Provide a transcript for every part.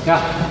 Ya.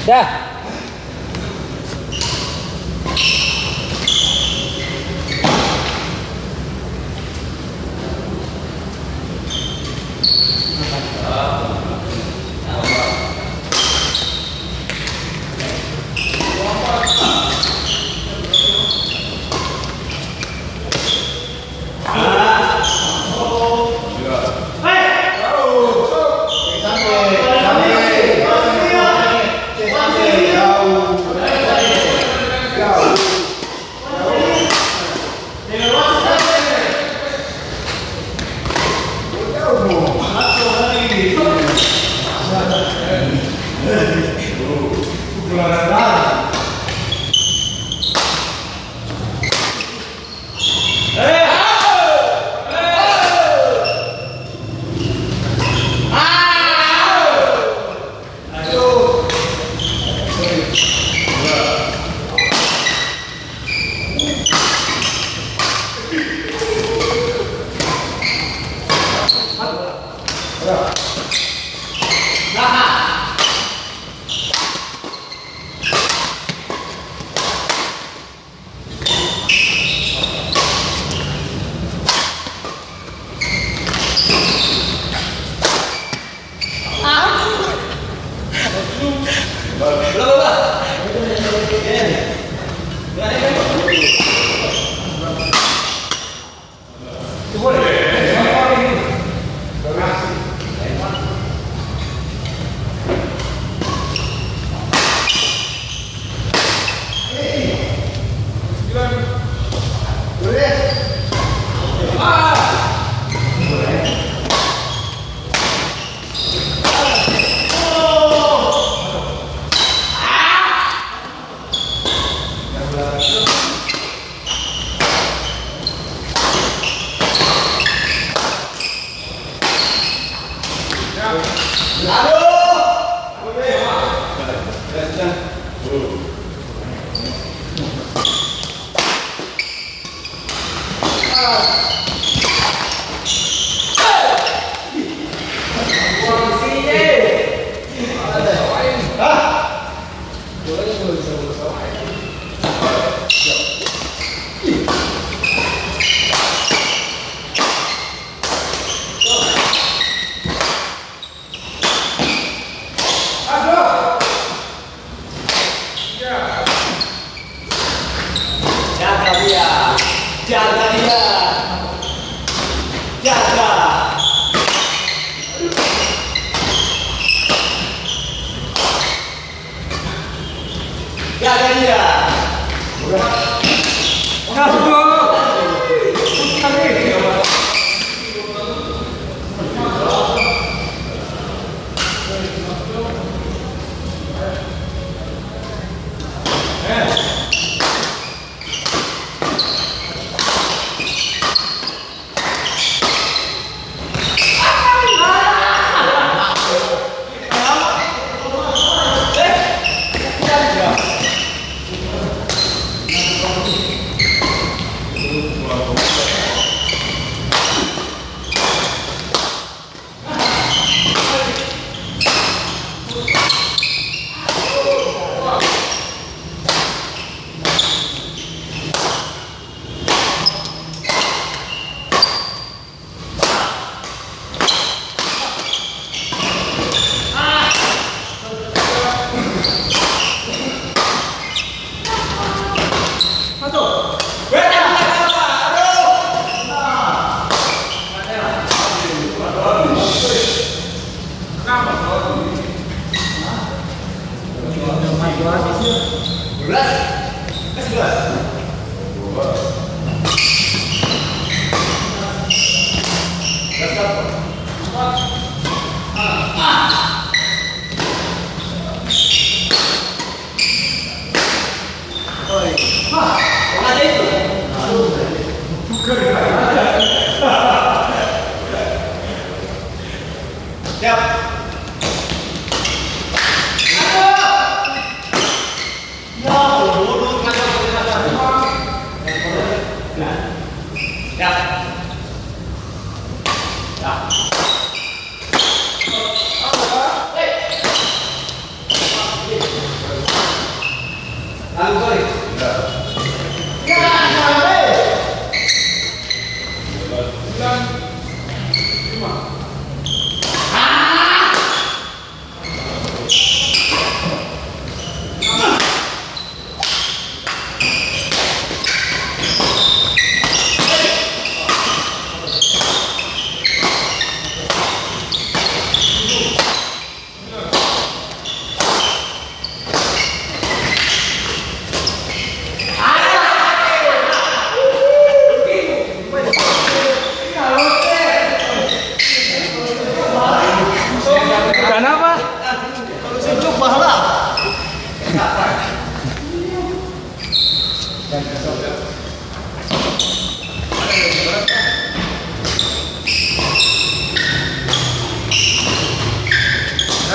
Dah.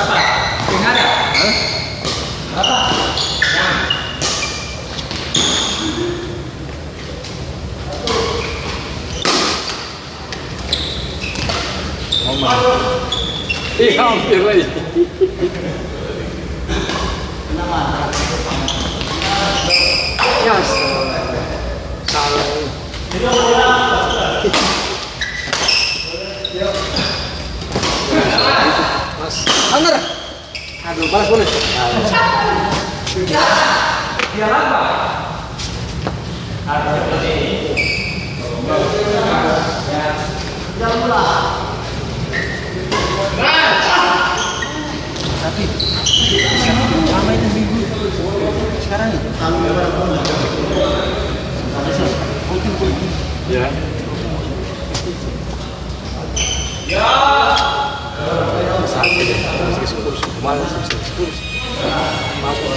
Berapa? Dengar ya? Berapa? Yang. Ih, hampir lagi. Yes. Salah. Mas, bener. Aduh, balas boleh. Dia apa? Ada seperti ini. Jangan pula. Tapi lama itu minggu sekarang itu Ya. Ya. Sakit deh. Masih sepuluh. Malas masih 10. Masuk.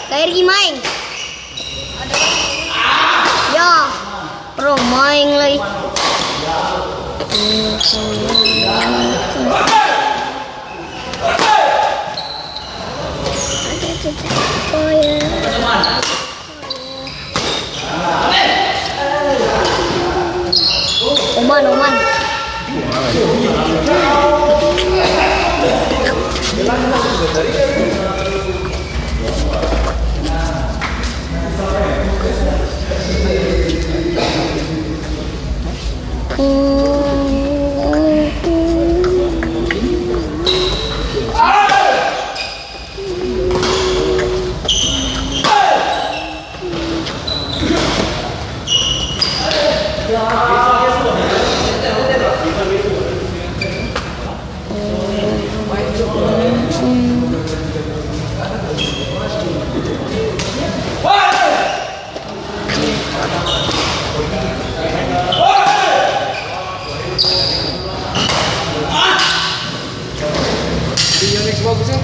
Kayak main. Ya, pro main lagi. Oman. Bagusnya.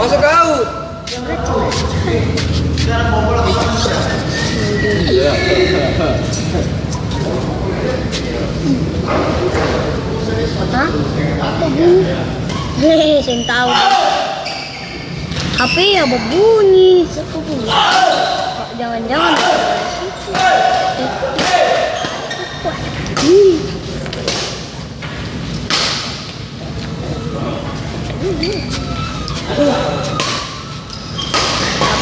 Masuk kau. Hah? Hehehe, saya tahu. HP ya berbunyi. Jangan-jangan.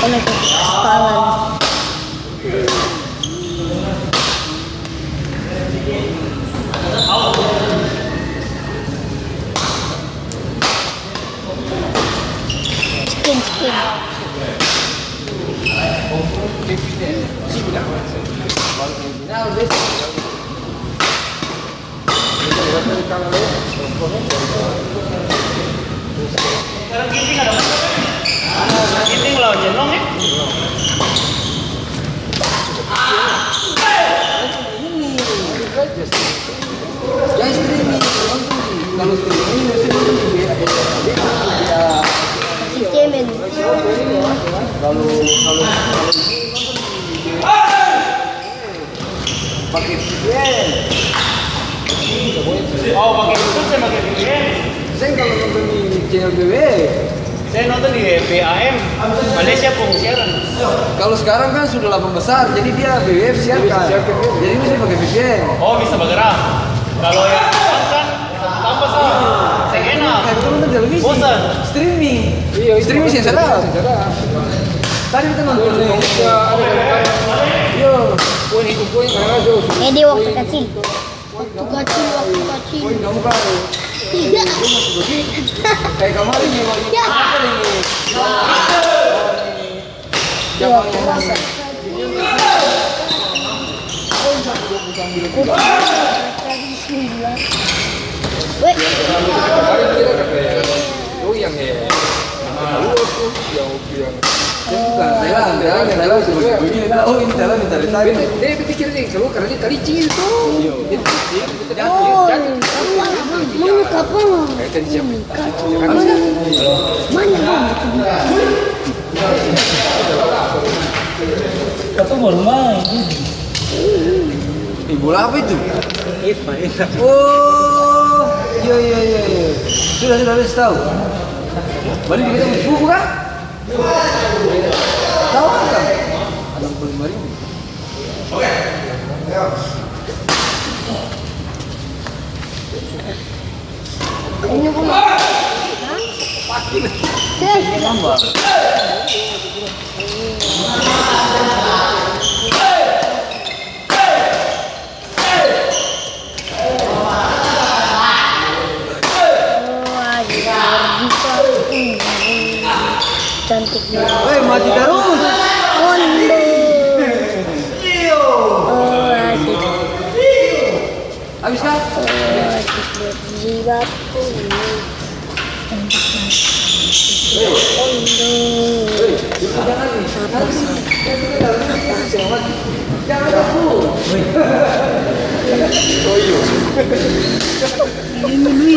Apa lagi? Kepala. Chicken. Ginting lawan Jenong ya. Yang streaming kalau streaming nonton di Cemen. kalau pakai VPN. Oh, pakai YouTube saya pakai VPN. Saya kalau nonton di channel BW. Saya nonton di BAM Malaysia pun siaran. Kalau sekarang kan sudah 8 besar, jadi dia BWF siarkan. Jadi mesti pakai VPN. Oh, bisa bergerak. Kalau yang besar kan tambah sah. Saya enak. Itu nonton televisi. Bosan. Streaming. Iya, streaming sih salah. Tadi kita nonton di Iya. Poin itu poin karena jauh. Dia waktu kecil. Waktu kecil. Poin kamu kan. Tidak. Kayak kemarin nih kalau Ya. apa nih? Iya, Weh, Kemarin kita kayak goyang ya. Thailand sebagai begini. Oh ini Thailand minta retire. Dia pikir nih kalau karena dia tali cingil tuh. oh, mana kapan? Mana bang? Kata baru main. Bola apa itu? Ipa. Oh, iya. Sudah tahu. Balik kita buku kan? Tahu kan? 65.000. Oke. Ini pun. Tambah. Cantik banget. Woi, mati terus. Kondo. Oh, asik. Habis kan? Asik berjibaku. Kondo. Jangan aku. Ini.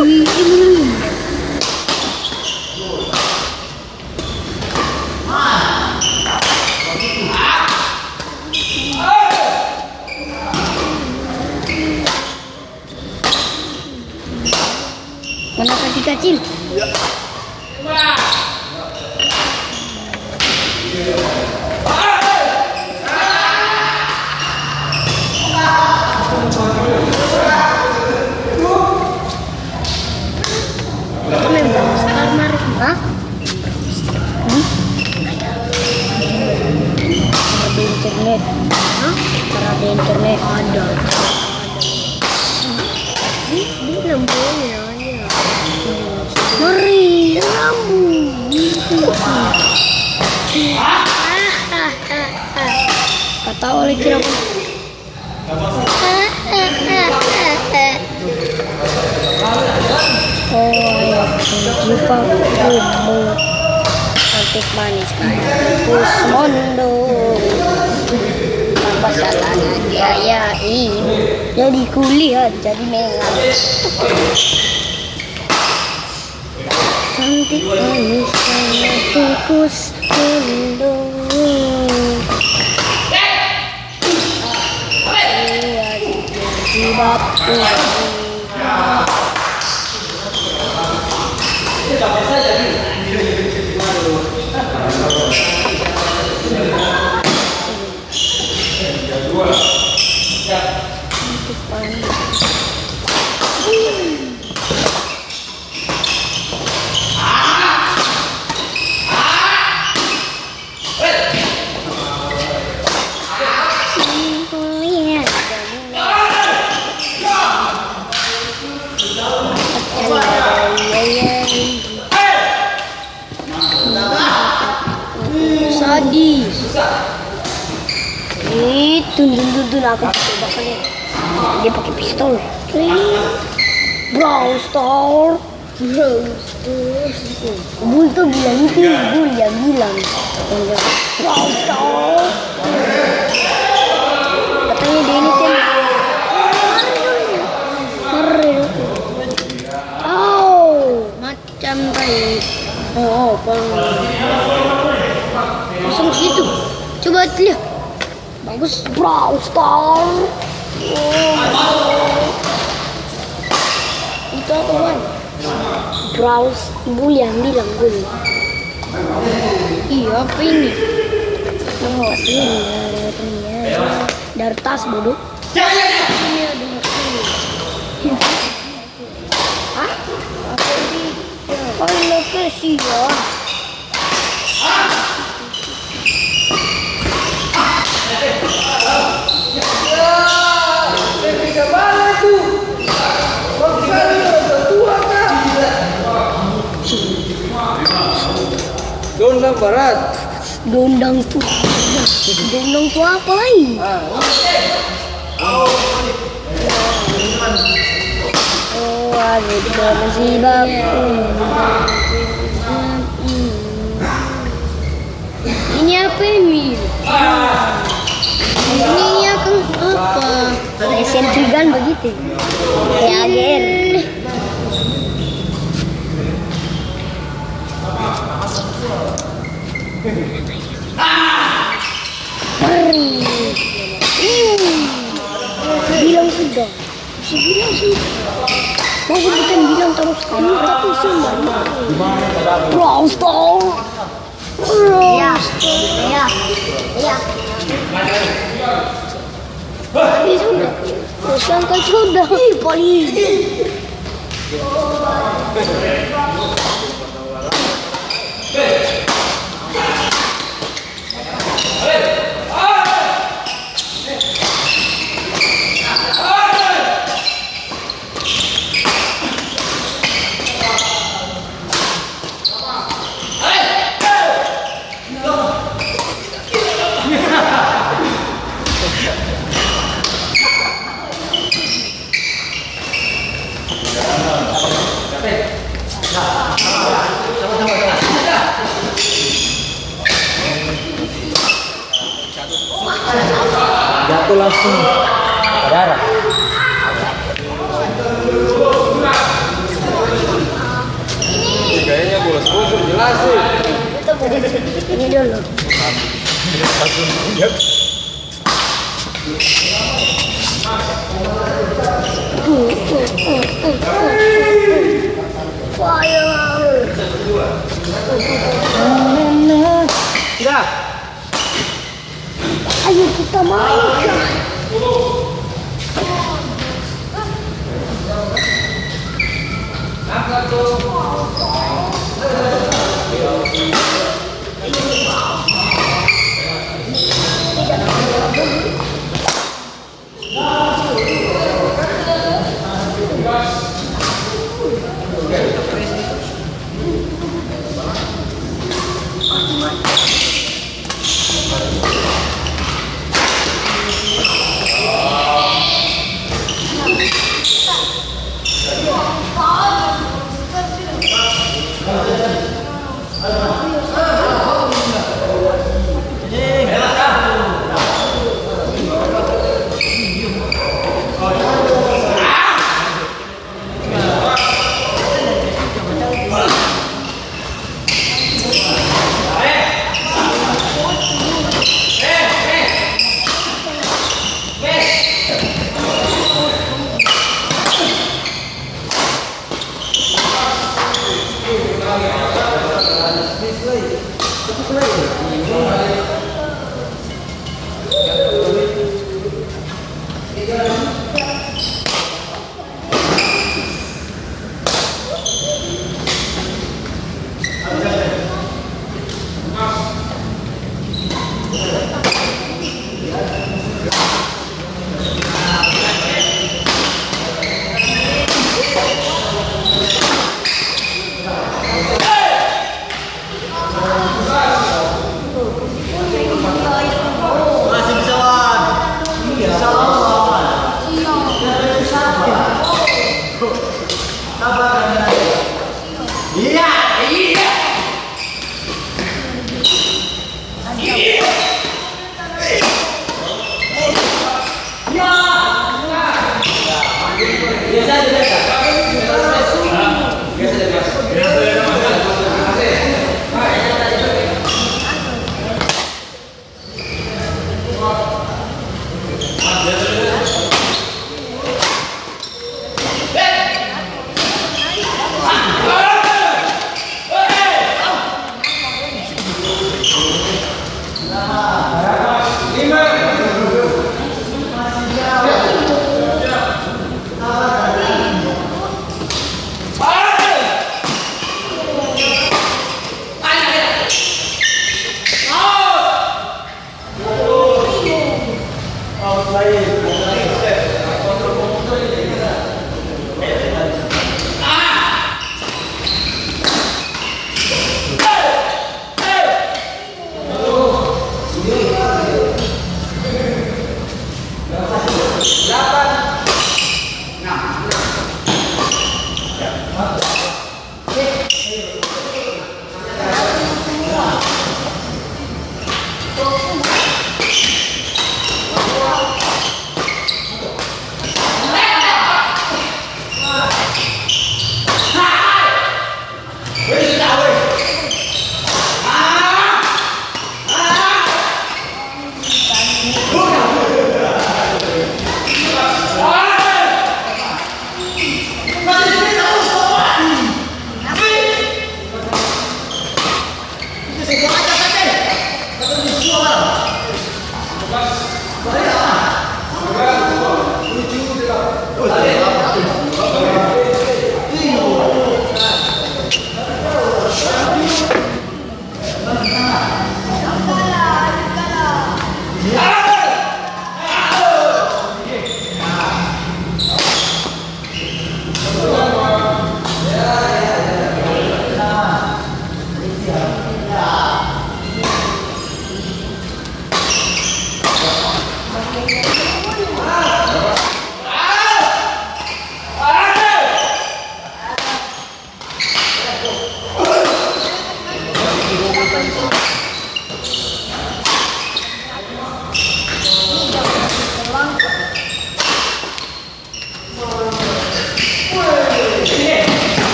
Mana kaki kecil? Memang star marik, hah? Ada internet, hah? Ada internet ada. Ini lampunya aja. Mari lampu. Kata oleh kira jumpa kumu cantik manis Kusmondo tanpa salahnya gaya ini jadi kulihat jadi menang Cantik manis sangat tikus mendung. Di batu. Sadis. Tun aku coba kali. Dia pakai pistol. Brawl Star. Bul tuh bilang itu, Bul yang bilang. Brawl Star. Katanya dia ini kan. Oh, macam baik. Oh, langsung situ. Coba lihat. Bagus. Brawl Star. Itu apa kan? Brawl Bul yang bilang Bul. Iya, apa ini? Oh, ini dari tas bodoh. Ini ada hah? Kalau kesian. Dondang barat. Dondang tuh apa lagi? Oh, ada bersibak. Ini apa ini? Ini akan apa? SMG gun begitu. Kayak AGR. Bilang sudah. Bilang sudah. Mau bukan bilang terus kamu tapi sudah. Brawl Star. Ya. Tapi sudah. Terus kan sudah. Polisi. Jatuh langsung darah. Kayaknya bolos jelas sih. Ini dulu. Fire. Sudah. Ayo kita main. Masih bisa lawan. Bisa lawan. Sabar. Iya, iya.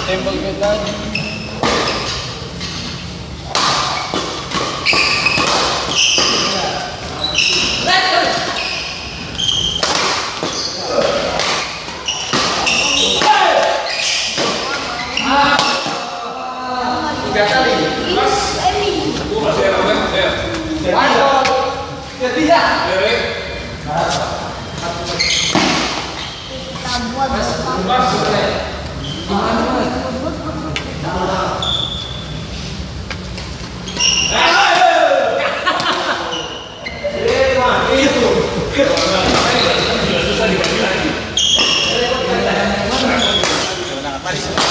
Tembak kita. Mari.